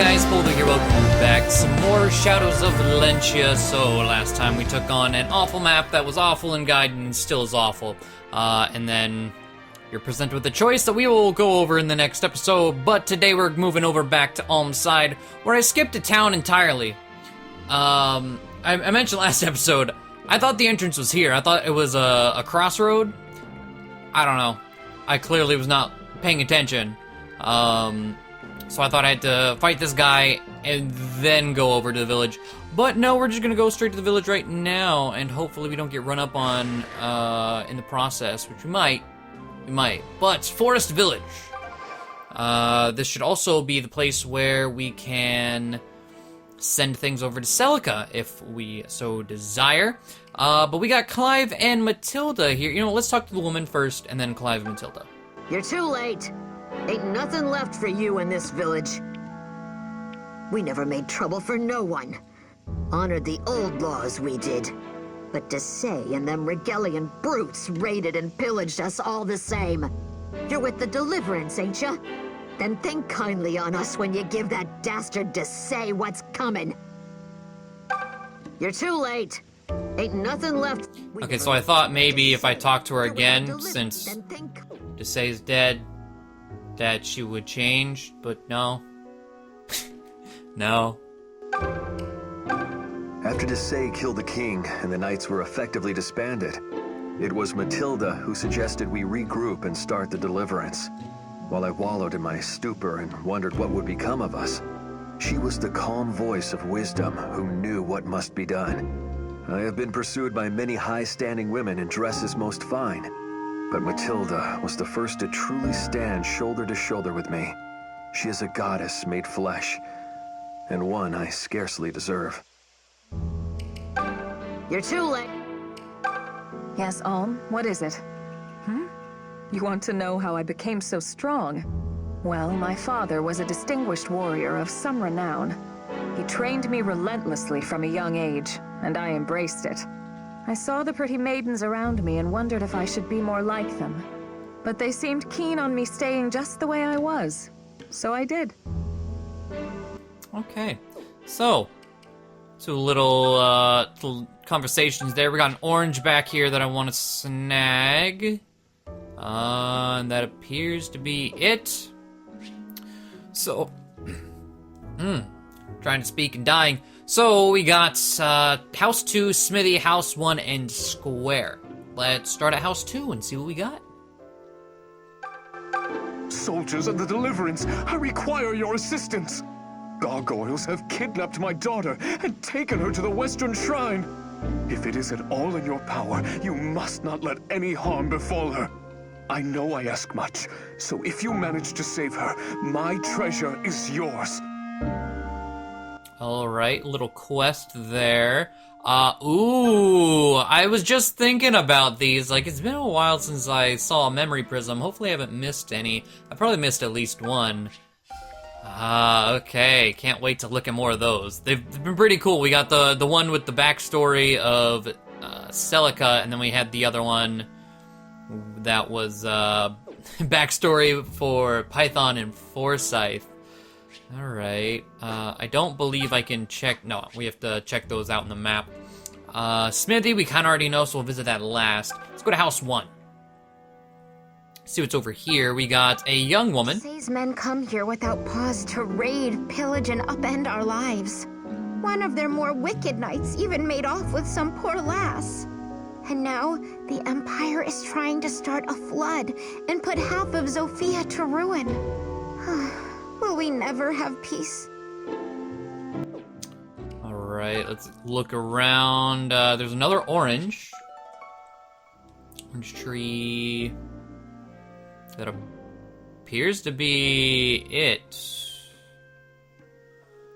guys, poledoo here, welcome back to some more Shadows of Valentia. So, last time we took on an awful map that was awful in Gaiden and still is awful. And then you're presented with a choice that we will go over in the next episode, but today we're moving over back to Alm's side, where I skipped a town entirely. I mentioned last episode, I thought the entrance was here. I thought it was a crossroad. I don't know. I clearly was not paying attention. So I thought I had to fight this guy and then go over to the village. But no, we're just gonna go straight to the village right now, and hopefully we don't get run up on in the process, which we might. We might. But Forest Village. This should also be the place where we can send things over to Celica if we so desire. But we got Clive and Matilda here. You know, let's talk to the woman first, and then Clive and Matilda. You're too late. Ain't nothing left for you in this village. We never made trouble for no one. Honored the old laws, we did. But Desay and them Regalian brutes raided and pillaged us all the same. You're with the Deliverance, ain't ya? Then think kindly on us when you give that dastard Desay what's coming. You're too late. Ain't nothing left. Okay, so I thought maybe if I talked to her again, since Desay's dead, that she would change, but no. No. After Desay killed the king and the knights were effectively disbanded, it was Matilda who suggested we regroup and start the Deliverance. While I wallowed in my stupor and wondered what would become of us, she was the calm voice of wisdom who knew what must be done. I have been pursued by many high-standing women in dresses most fine, but Matilda was the first to truly stand shoulder to shoulder with me. She is a goddess made flesh, and one I scarcely deserve. You're too late. Yes, Alm, what is it? You want to know how I became so strong? Well, my father was a distinguished warrior of some renown. He trained me relentlessly from a young age, and I embraced it. I saw the pretty maidens around me and wondered if I should be more like them. But they seemed keen on me staying just the way I was. So I did. Okay. So, two little conversations there. We got an orange back here that I want to snag. And that appears to be it. So, trying to speak and dying. So we got House 2, Smithy, House 1, and Square. Let's start at House 2 and see what we got. Soldiers of the Deliverance, I require your assistance. Gargoyles have kidnapped my daughter and taken her to the Western Shrine. If it is at all in your power, you must not let any harm befall her. I know I ask much, so if you manage to save her, my treasure is yours. Alright, little quest there. Ooh, I was just thinking about these. Like, it's been a while since I saw a memory prism. Hopefully I haven't missed any. I probably missed at least one. Okay, can't wait to look at more of those. They've been pretty cool. We got the one with the backstory of Celica, and then we had the other one that was backstory for Python and Forsyth. Alright, I don't believe I can check, no, we have to check those out in the map. Smithy, we kinda already know, so we'll visit that last. Let's go to House 1. See what's over here. We got a young woman. Desay's men come here without pause to raid, pillage, and upend our lives. One of their more wicked knights even made off with some poor lass. And now, the Empire is trying to start a flood and put half of Zofia to ruin. Will we never have peace? Alright, let's look around. There's another orange. Orange tree. That appears to be it.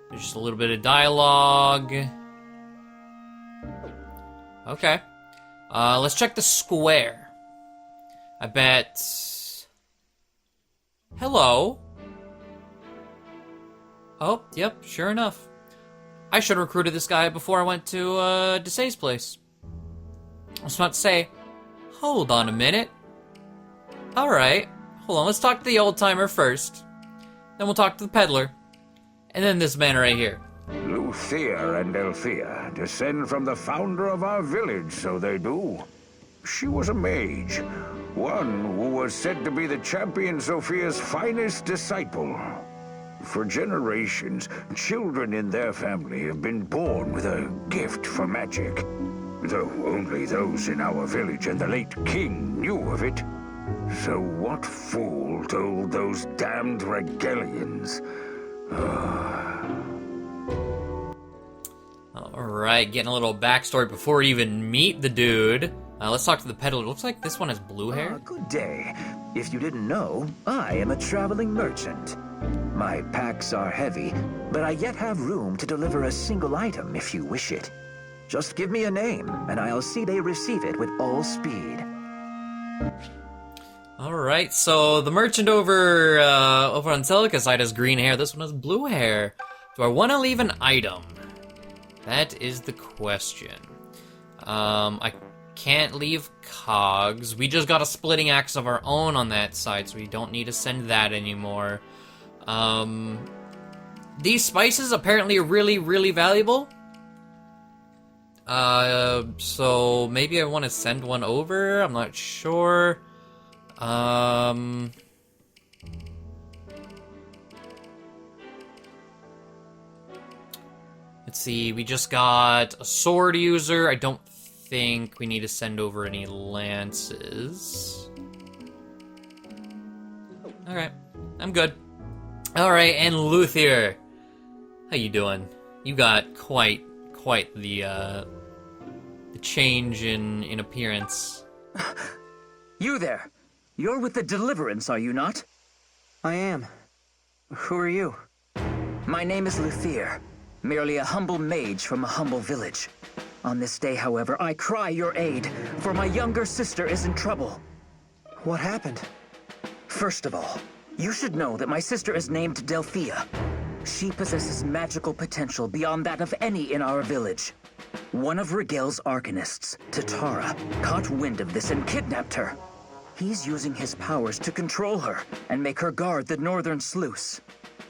There's just a little bit of dialogue. Okay. Let's check the square. I bet... Hello. Oh, yep, sure enough. I should have recruited this guy before I went to Desay's place. I was about to say, hold on a minute. Alright, hold on, let's talk to the old-timer first. Then we'll talk to the peddler. and then this man right here. Luthia and Elfia descend from the founder of our village, so they do. She was a mage, one who was said to be the champion Zofia's finest disciple. For generations, children in their family have been born with a gift for magic, though only those in our village and the late king knew of it. So what fool told those damned Regalians? Alright, getting a little backstory before we even meet the dude. Let's talk to the peddler. Looks like this one has blue hair. Good day. If you didn't know, I am a traveling merchant. My packs are heavy, but I yet have room to deliver a single item if you wish it. Just give me a name, and I'll see they receive it with all speed. Alright, so the merchant over on Celica's side has green hair. This one has blue hair. Do I want to leave an item? That is the question. I can't leave cogs. We just got a splitting axe of our own on that side, so we don't need to send that anymore. These spices apparently are really, really valuable. So maybe I want to send one over. I'm not sure. Let's see, we just got a sword user. I don't think we need to send over any lances. Alright, I'm good. Alright, and Luthier. How you doing? You got quite the change in appearance. You there! You're with the Deliverance, are you not? I am. Who are you? My name is Luthier, merely a humble mage from a humble village. On this day, however, I cry your aid, for my younger sister is in trouble. What happened? First of all, you should know that my sister is named Delphia. She possesses magical potential beyond that of any in our village. One of Regel's arcanists, Tatara, caught wind of this and kidnapped her. He's using his powers to control her and make her guard the northern sluice.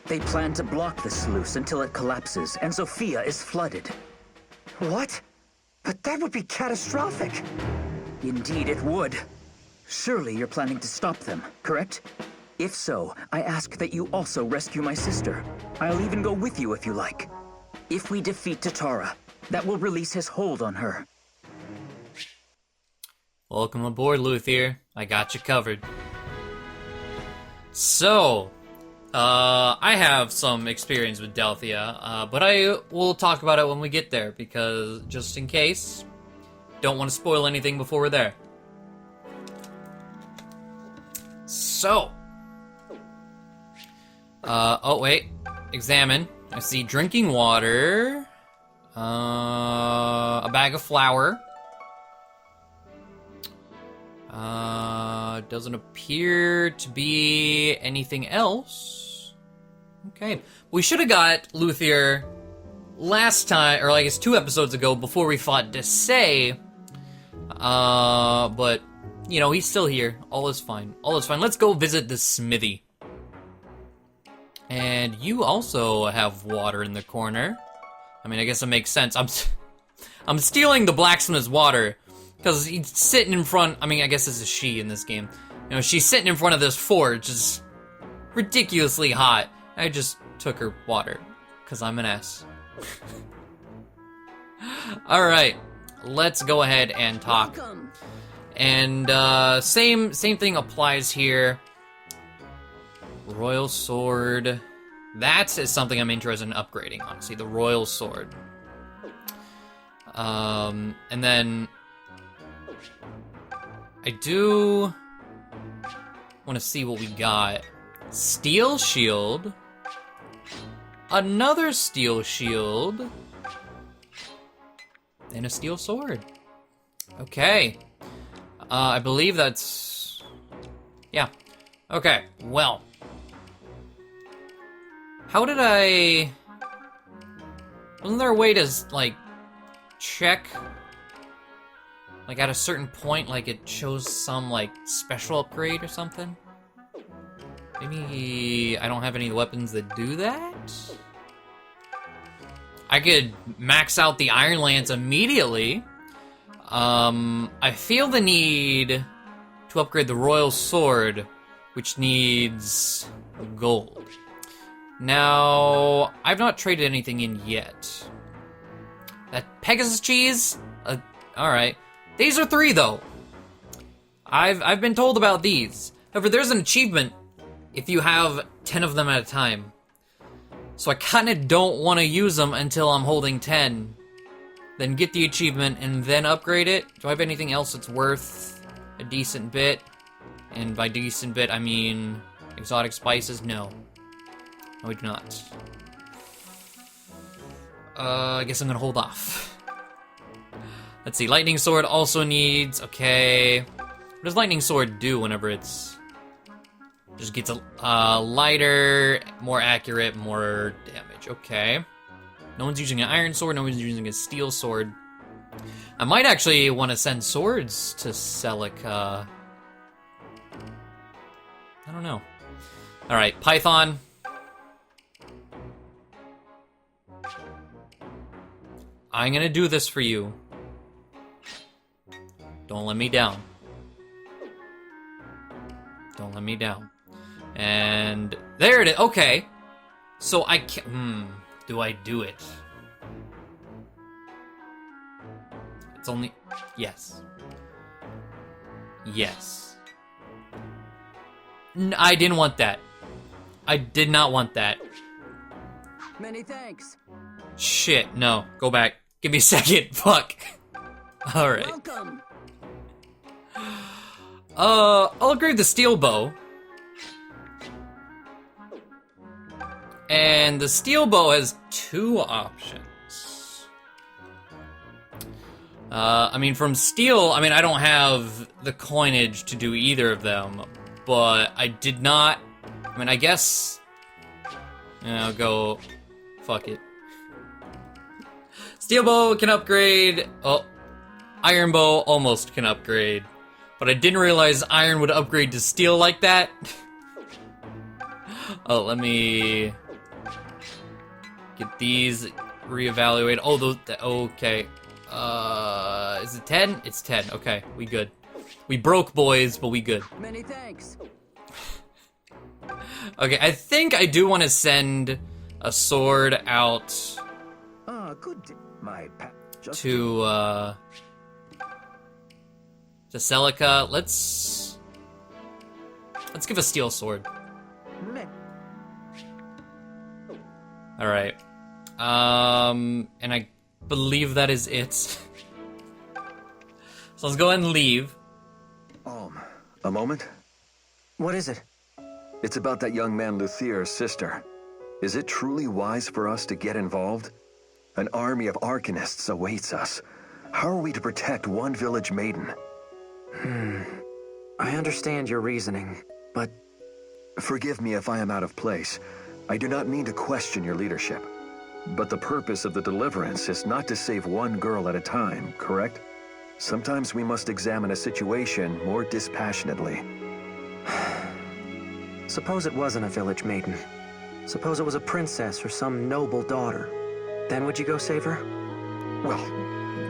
They plan to block the sluice until it collapses and Zofia is flooded. What? But that would be catastrophic. Indeed it would. Surely you're planning to stop them, correct? If so, I ask that you also rescue my sister. I'll even go with you if you like. If we defeat Tatara, that will release his hold on her. Welcome aboard, Luthier. I got you covered. So, I have some experience with Delphia, but I will talk about it when we get there, because just in case, don't want to spoil anything before we're there. So, oh wait, examine. I see drinking water, a bag of flour. Doesn't appear to be anything else. Okay. We should have got Luthier last time, or I guess 2 episodes ago, before we fought Desay. But, you know, he's still here. All is fine. All is fine. Let's go visit the Smithy. And you also have water in the corner. I mean, I guess it makes sense. I'm stealing the blacksmith's water. Because he's sitting in front, I mean, I guess this is she in this game. You know, she's sitting in front of this forge, it's ridiculously hot. I just took her water, because I'm an ass. Alright, let's go ahead and talk. And, same thing applies here. Royal Sword. That is something I'm interested in upgrading, honestly, the Royal Sword. And then I do want to see what we got. Steel shield. Another steel shield. And a steel sword. Okay. I believe that's... Yeah. Okay, well. How did I... Wasn't there a way to, like, check... Like, at a certain point, like, it shows some, like, special upgrade or something? Maybe I don't have any weapons that do that? I could max out the Iron Lance immediately. I feel the need to upgrade the Royal Sword, which needs gold. Now, I've not traded anything in yet. That Pegasus cheese? Alright. These are 3, though. I've been told about these. However, there's an achievement if you have 10 of them at a time. So I kinda don't want to use them until I'm holding 10. Then get the achievement and then upgrade it. Do I have anything else that's worth a decent bit? And by decent bit, I mean exotic spices? No. No, we do not. I guess I'm gonna hold off. Let's see, Lightning Sword also needs... Okay. What does Lightning Sword do whenever it's... Just gets a lighter, more accurate, more damage. Okay. No one's using an Iron Sword, no one's using a Steel Sword. I might actually want to send swords to Celica. I don't know. Alright, Python. I'm gonna do this for you. Don't let me down. Don't let me down. And there it is. Okay. So I can do I do it? It's only... Yes. Yes. I didn't want that. I did not want that. Many thanks. Shit, no. Go back. Give me a second. Fuck. Alright. Welcome. I'll upgrade the steel bow. And the steel bow has 2 options. I mean, from steel, I mean, I don't have the coinage to do either of them, but I did not, I mean, I guess, I'll go, fuck it. Steel bow can upgrade, oh, iron bow almost can upgrade, but I didn't realize iron would upgrade to steel like that. Oh, let me get these reevaluated. Oh, those, okay. Is it 10? It's 10. Okay, we good. We broke, boys, but we good. Many thanks. Okay, I think I do want to send a sword out Good. My to Celica. Let's give a steel sword. All right. And I believe that is it. So let's go ahead and leave. A moment? What is it? It's about that young man Luthier's sister. Is it truly wise for us to get involved? An army of Arcanists awaits us. How are we to protect one village maiden? I understand your reasoning, but... Forgive me if I am out of place. I do not mean to question your leadership. But the purpose of the deliverance is not to save one girl at a time, correct? Sometimes we must examine a situation more dispassionately. Suppose it wasn't a village maiden. Suppose it was a princess or some noble daughter. Then would you go save her? Well,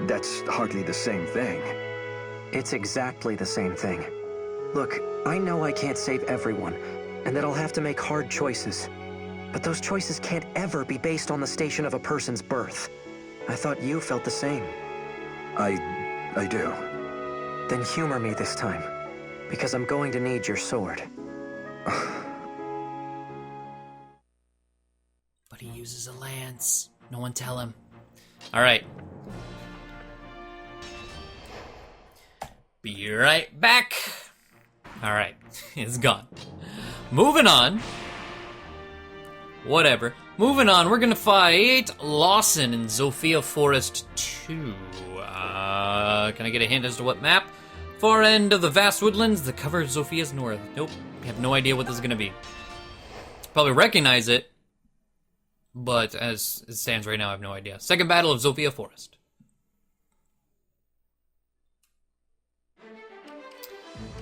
that's hardly the same thing. It's exactly the same thing. Look, I know I can't save everyone, and that I'll have to make hard choices. But those choices can't ever be based on the station of a person's birth. I thought you felt the same. I do. Then humor me this time, because I'm going to need your sword. But he uses a lance. No one tell him. All right. Be right back. All right, it's gone. Moving on. Whatever. Moving on, we're gonna fight Lawson in Zofia Forest 2. Can I get a hint as to what map? Far end of the vast woodlands that cover Zofia's north. Nope, I have no idea what this is gonna be. Probably recognize it, but as it stands right now, I have no idea. Second battle of Zofia Forest.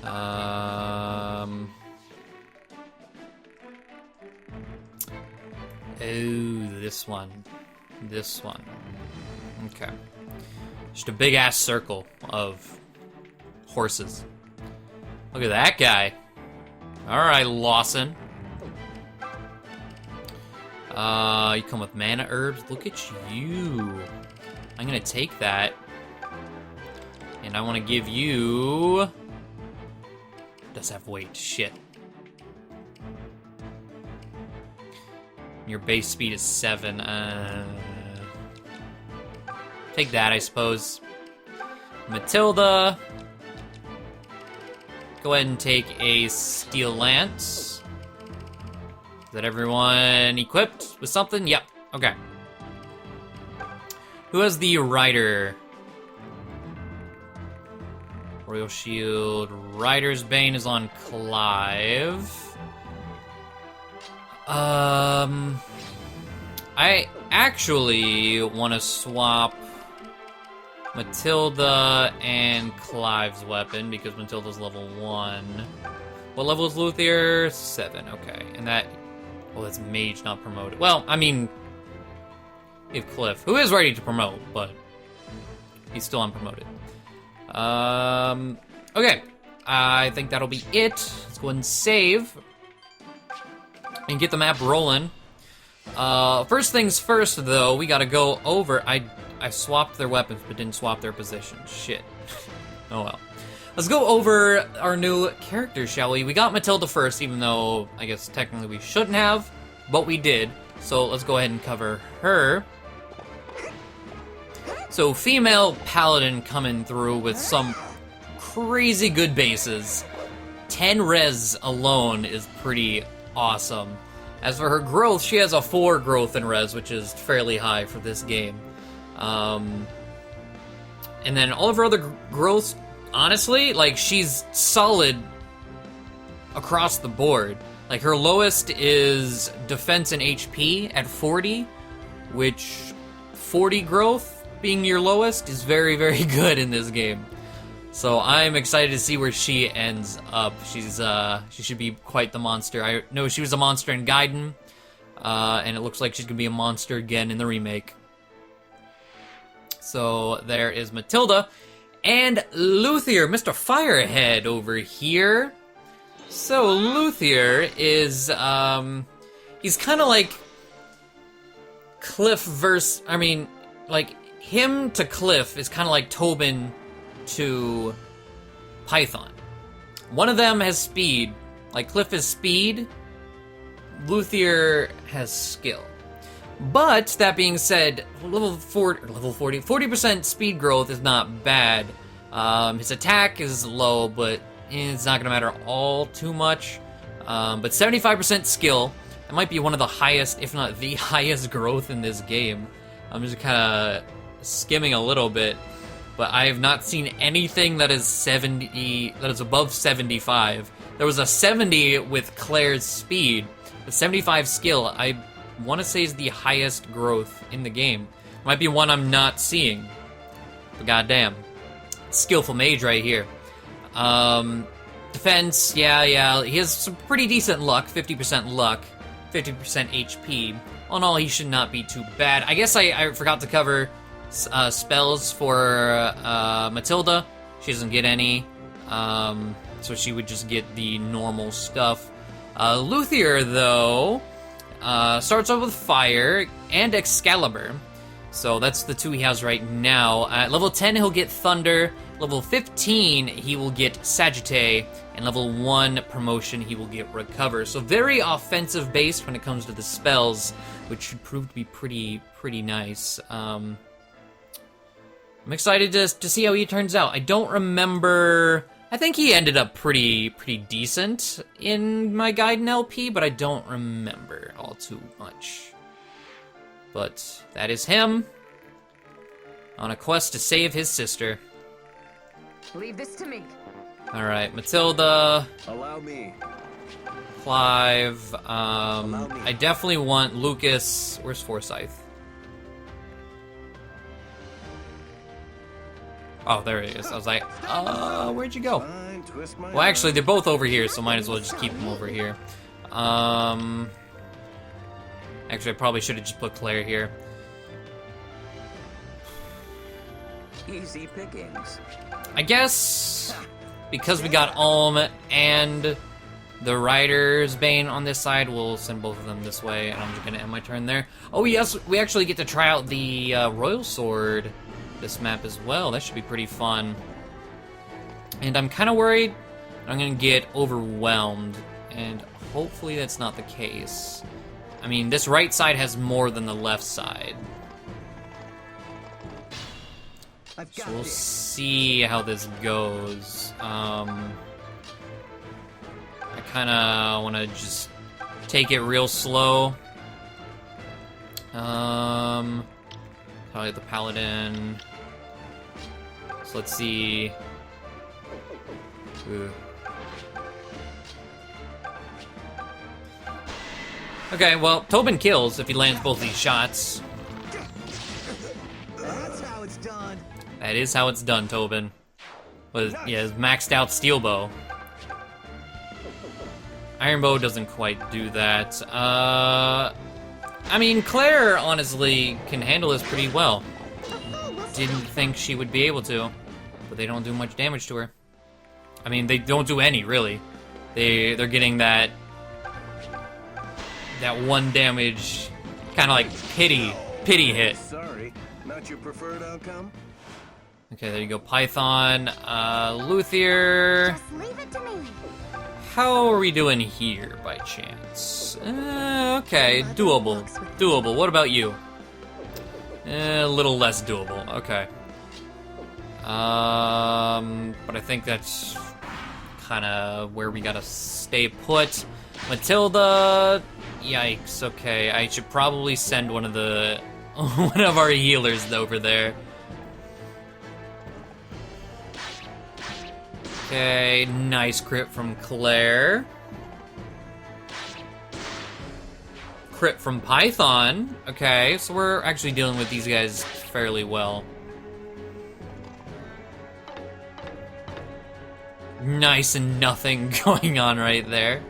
Oh, this one. this one. Okay. Just a big-ass circle of horses. Look at that guy. Alright, Lawson. You come with mana herbs. Look at you. I'm gonna take that. And I want to give you... Does have weight. Shit. Your base speed is 7. Take that, I suppose. Matilda. Go ahead and take a steel lance. Is that everyone equipped with something? Yep. Okay. Who has the rider? Royal Shield. Rider's Bane is on Clive. I actually want to swap Matilda and Clive's weapon because Matilda's level 1. What level is Luthier? 7, okay. And that... Oh, that's mage, not promoted. Well, I mean... If Cliff, who is ready to promote, but... He's still unpromoted. Okay. I think that'll be it. Let's go ahead and save. And get the map rolling. First things first, though, we gotta go over... I swapped their weapons, but didn't swap their positions. Shit. Oh well. Let's go over our new characters, shall we? We got Matilda first, even though I guess technically we shouldn't have, but we did. So let's go ahead and cover her. So female paladin coming through with some crazy good bases. 10 res alone is pretty awesome. As for her growth, she has a 4 growth in res, which is fairly high for this game. And then all of her other growths, honestly, like, she's solid across the board. Like, her lowest is defense and HP at 40, which 40 growth being your lowest is very, very good in this game. So I'm excited to see where she ends up. She should be quite the monster. I know she was a monster in Gaiden, and it looks like she's gonna be a monster again in the remake. So there is Matilda. And Luthier, Mr. Firehead over here. So Luthier is, he's kind of like Cliff versus, I mean, like, him to Cliff is kind of like Tobin to Python. One of them has speed. Like, Cliff has speed. Luthier has skill. But, that being said, level 40, 40% speed growth is not bad. His attack is low, but it's not going to matter all too much. But 75% skill, that might be one of the highest, if not the highest growth in this game. I'm just kind of skimming a little bit, but I have not seen anything that is above 75. There was a 70 with Claire's speed. The 75 skill, I want to say, is the highest growth in the game. Might be one I'm not seeing, but goddamn. Skillful mage right here. Defense, yeah, he has some pretty decent luck, 50% luck, 50% HP. All in all, he should not be too bad. I guess I forgot to cover spells for Matilda. She doesn't get any, so she would just get the normal stuff. Luthier, though, starts off with Fire and Excalibur. So that's the two he has right now. At level 10, he'll get Thunder. Level 15, he will get Sagittae. And level 1 promotion, he will get Recover. So very offensive based when it comes to the spells, which should prove to be pretty nice. I'm excited to see how he turns out. I don't remember... I think he ended up pretty decent in my Gaiden LP, but I don't remember all too much. But that is him on a quest to save his sister. Leave this to me. Alright, Matilda. Allow me. Clive. Allow me. I definitely want Lucas. Where's Forsyth? Oh, there he is. I was like, where'd you go? Fine, twist my Well, actually, arm. they're both over here, so might as well just keep them over here. Actually, I probably should have just put Claire here. Easy pickings. I guess because we got Alm and the Rider's Bane on this side, we'll send both of them this way, and I'm just gonna end my turn there. Oh yes, we actually get to try out the Royal Sword this map as well. That should be pretty fun. And I'm kind of worried I'm gonna get overwhelmed, and hopefully that's not the case. I mean, this right side has more than the left side. So we'll see how this goes. I kind of want to just take it real slow. Probably the Paladin. So let's see. Ooh. Okay, well, Tobin kills if he lands both these shots. That's how it's done. That is how it's done, Tobin. But yeah, his maxed out steel bow. Iron bow doesn't quite do that. I mean, Claire honestly can handle this pretty well. Didn't think she would be able to, but they don't do much damage to her. I mean, they don't do any really. They're getting that one damage, kind of like pity hit. Sorry, not your preferred outcome. Okay, there you go, Python. Luthier. Just leave it to me. How are we doing here, by chance? Okay, doable. What about you? A little less doable. Okay. But I think that's kind of where we gotta stay put. Matilda. Yikes. Okay, I should probably send one of our healers over there. Okay, nice crit from Claire. Crit from Python. Okay, so we're actually dealing with these guys fairly well. Nice and nothing going on right there.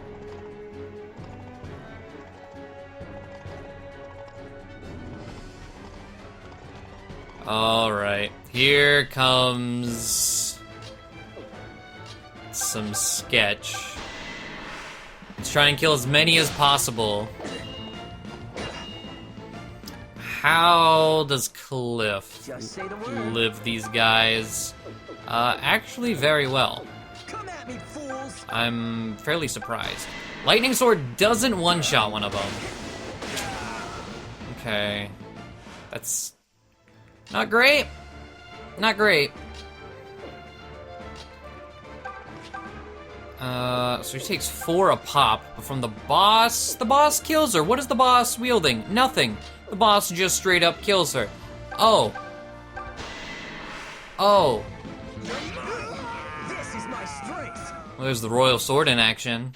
Alright, here comes some sketch. Let's try and kill as many as possible. How does Cliff live these guys? Actually very well. Come at me, fools. I'm fairly surprised. Lightning Sword doesn't one-shot one of them. Okay. That's not great. Not great. So he takes 4 a pop, but from the boss kills her. What is the boss wielding? Nothing. The boss just straight up kills her. Oh. Oh. This is my strength. Well, there's the Royal Sword in action.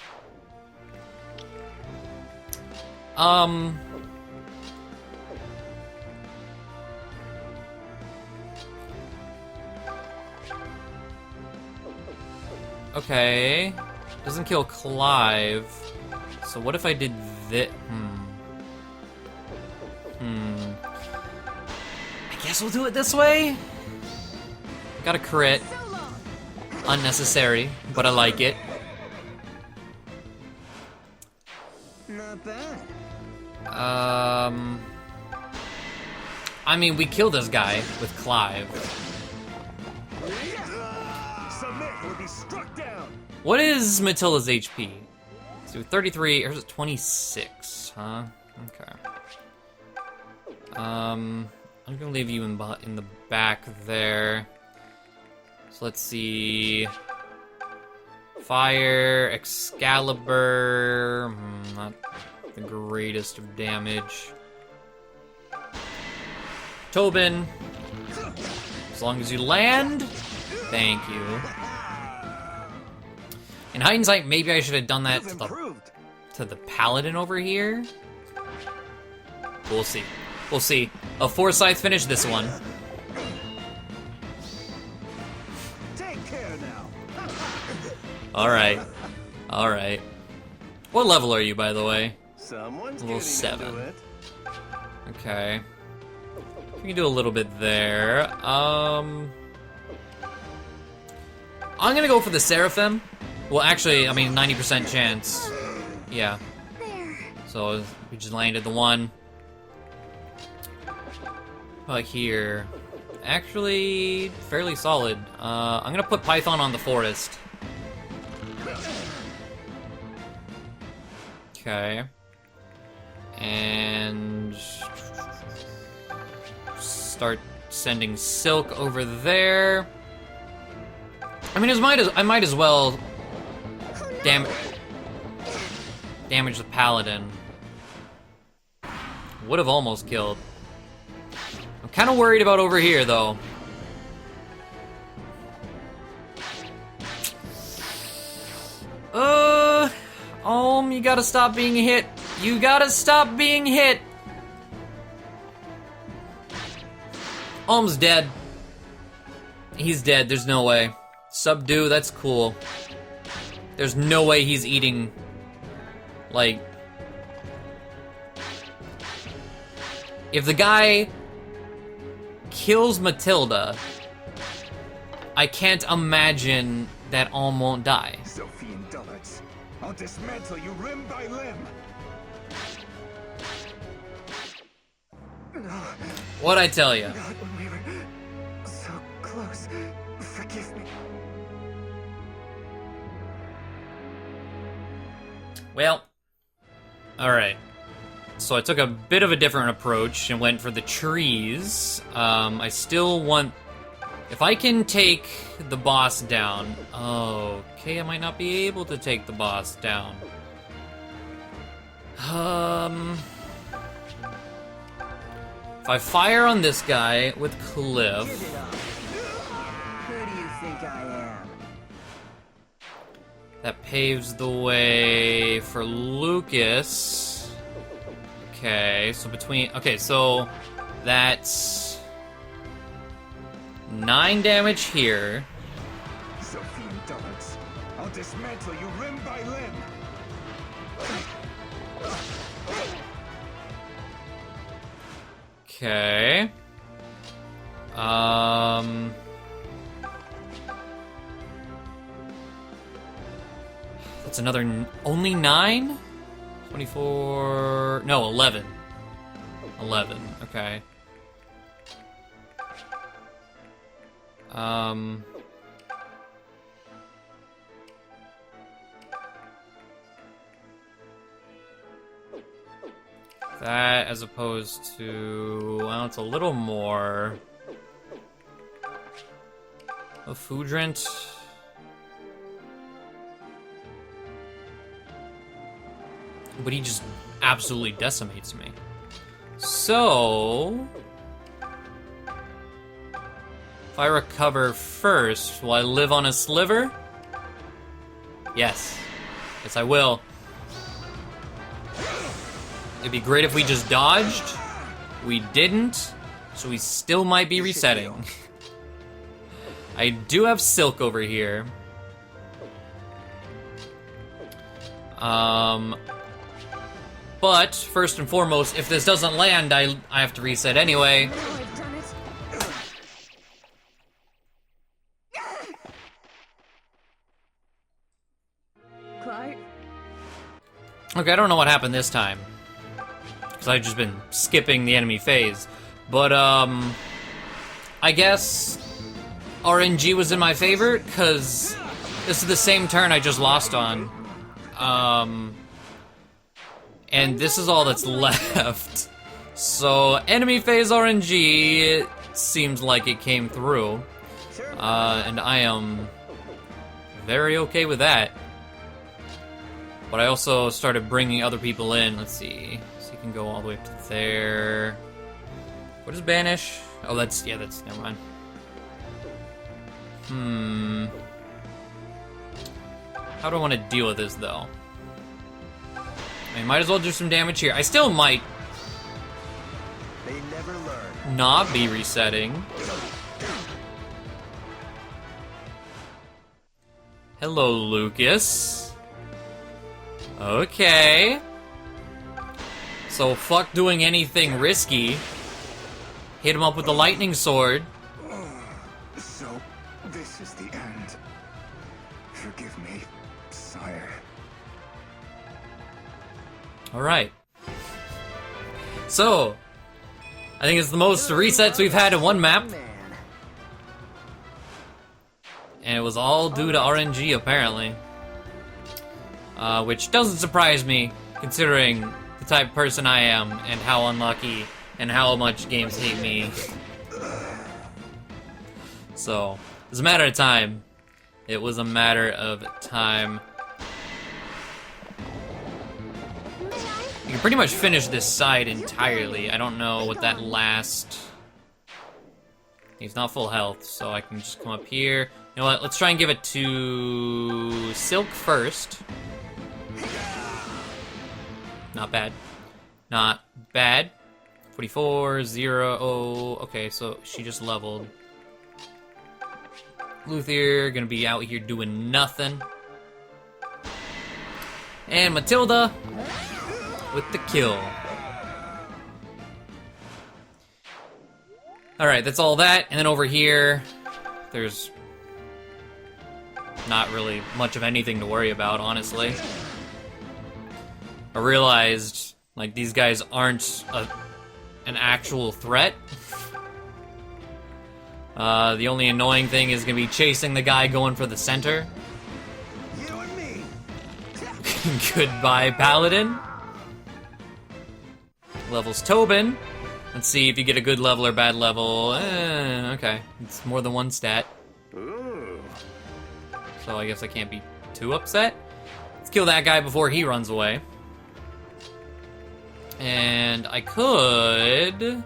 Okay. Doesn't kill Clive. So what if I did this? I guess we'll do it this way. Got a crit. Unnecessary, but I like it. Not bad. I mean, we killed this guy with Clive. Submit or be struck down. What is Matilda's HP? So 33, or is it 26? Huh? Okay. I'm gonna leave you in the back there. So let's see. Fire, Excalibur, not the greatest of damage. Tobin, as long as you land, thank you. In hindsight, maybe I should have done that to the Paladin over here. We'll see. We'll see. A Forsyth finish this one. Take care now. Alright. Alright. What level are you, by the way? Someone's Level getting 7. into it. Okay. We can do a little bit there. I'm gonna go for the Seraphim. Well, actually, I mean, 90% chance. Yeah. So, we just landed the one. But here... Actually, fairly solid. I'm gonna put Python on the forest. Okay. And... start sending Silk over there. I mean, I might as well damage the Paladin. Would have almost killed. I'm kind of worried about over here, though. You gotta stop being hit. You gotta stop being hit. Alm's dead. He's dead, there's no way. Subdue, that's cool. There's no way he's eating, like... If the guy kills Matilda, I can't imagine that Alm won't die. Zophian dullards, I'll dismantle you limb by limb. What'd I tell you? God, when we were so close, forgive me. Well, alright. So I took a bit of a different approach and went for the trees. I still want... If I can take the boss down... Okay, I might not be able to take the boss down. If I fire on this guy with Cliff... Who do you think I am? That paves the way for Lucas. Okay, so between... Okay, so that's 9 damage here. Zophian dullards, I'll dismantle you limb by limb. Okay. That's another... Only 9? 24... No, 11. 11, okay. That as opposed to... Well, it's a little more... A Foodrant. But he just absolutely decimates me. So... If I recover first, will I live on a sliver? Yes. Yes, I will. It'd be great if we just dodged. We didn't, so we still might be resetting. I do have Silk over here. But, first and foremost, if this doesn't land, I have to reset anyway. Okay, I don't know what happened this time. Because I've just been skipping the enemy phase. But, I guess RNG was in my favor, because this is the same turn I just lost on. And this is all that's left. So, enemy phase RNG, it seems like it came through. And I am very okay with that. But I also started bringing other people in. Let's see. So you can go all the way up to there. What is banish? Oh, that's... Yeah, that's... Never mind. How do I want to deal with this, though? I mean, might as well do some damage here. I still might... They never learn. Not be resetting. Hello, Lucas. Okay. So fuck doing anything risky. hit him up with the lightning sword. So, this is the end. Forgive me, sire. Alright. So, I think it's the most resets we've had in one map. And it was all due to RNG, apparently. Which doesn't surprise me, considering the type of person I am, and how unlucky, and how much games hate me. So, it was a matter of time. It was a matter of time. You can pretty much finish this side entirely. I don't know what that last... He's not full health, so I can just come up here. You know what, let's try and give it to Silk first. Not bad. Not bad. 44, 0, oh, okay, so she just leveled. Luthier, gonna be out here doing nothing. And Matilda with the kill. Alright, that's all that, and then over here, there's not really much of anything to worry about, honestly. I realized, like, these guys aren't an actual threat. The only annoying thing is gonna be chasing the guy going for the center. You and me. Goodbye, Paladin. Levels Tobin. Let's see if you get a good level or bad level. Okay, it's more than one stat. Ooh. So I guess I can't be too upset. Let's kill that guy before he runs away. And I could...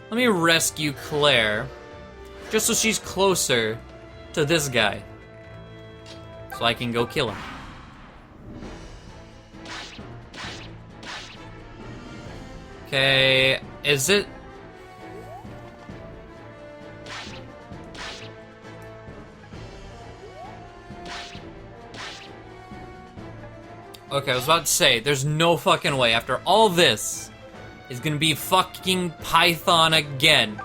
Let me rescue Claire, just so she's closer to this guy. So I can go kill him. Okay, is it... Okay, I was about to say, there's no fucking way, after all this, is gonna be fucking Python again.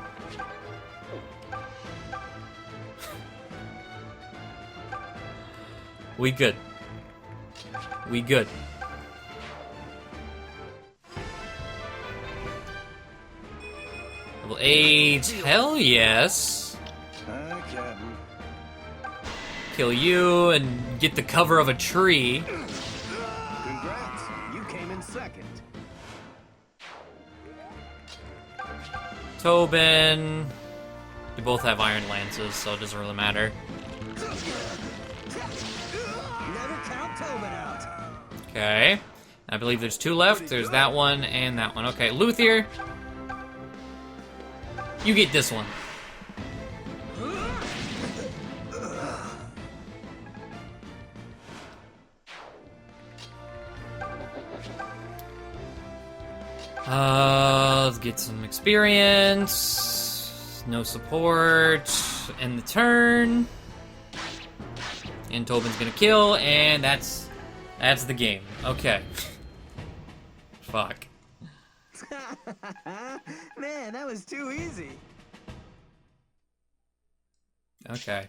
We good. We good. Level 8, hell yes. Hi, Captain. Kill you and get the cover of a tree. Congrats. You came in second. Tobin. They both have iron lances, so it doesn't really matter. Never count Tobin out. Okay. I believe there's two left. There's that one and that one. Okay, Luthier. You get this one. Let's get some experience. No support. End the turn. And Tobin's gonna kill, and that's the game. Okay. Fuck. Man, that was too easy. Okay.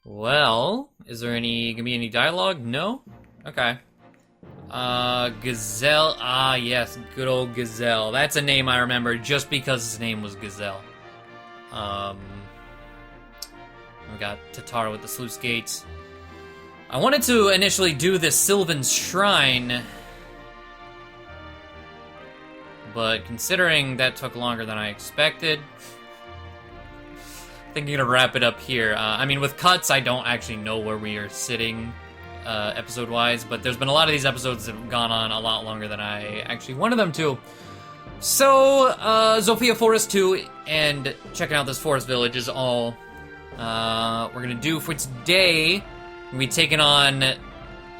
Well, is there gonna be any dialogue? No? Okay. Gazelle. Ah, yes, good old Gazelle. That's a name I remember just because his name was Gazelle. We got Tatara with the sluice gates. I wanted to initially do this Sylvan's Shrine, but considering that took longer than I expected, I think I'm gonna wrap it up here. I mean, with cuts, I don't actually know where we are sitting episode-wise, but there's been a lot of these episodes that have gone on a lot longer than I actually wanted them to. So, Zofia Forest 2 and checking out this forest village is all we're gonna do for today. We'll be taking on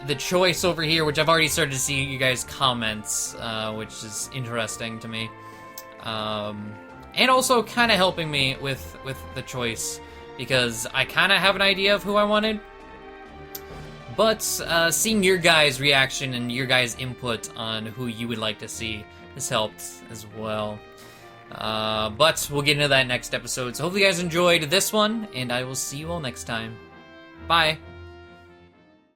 the choice over here, which I've already started to see you guys' comments, which is interesting to me. And also kind of helping me with the choice, because I kind of have an idea of who I wanted, But seeing your guys' reaction and your guys' input on who you would like to see has helped as well. But we'll get into that next episode. So hopefully you guys enjoyed this one, and I will see you all next time. Bye!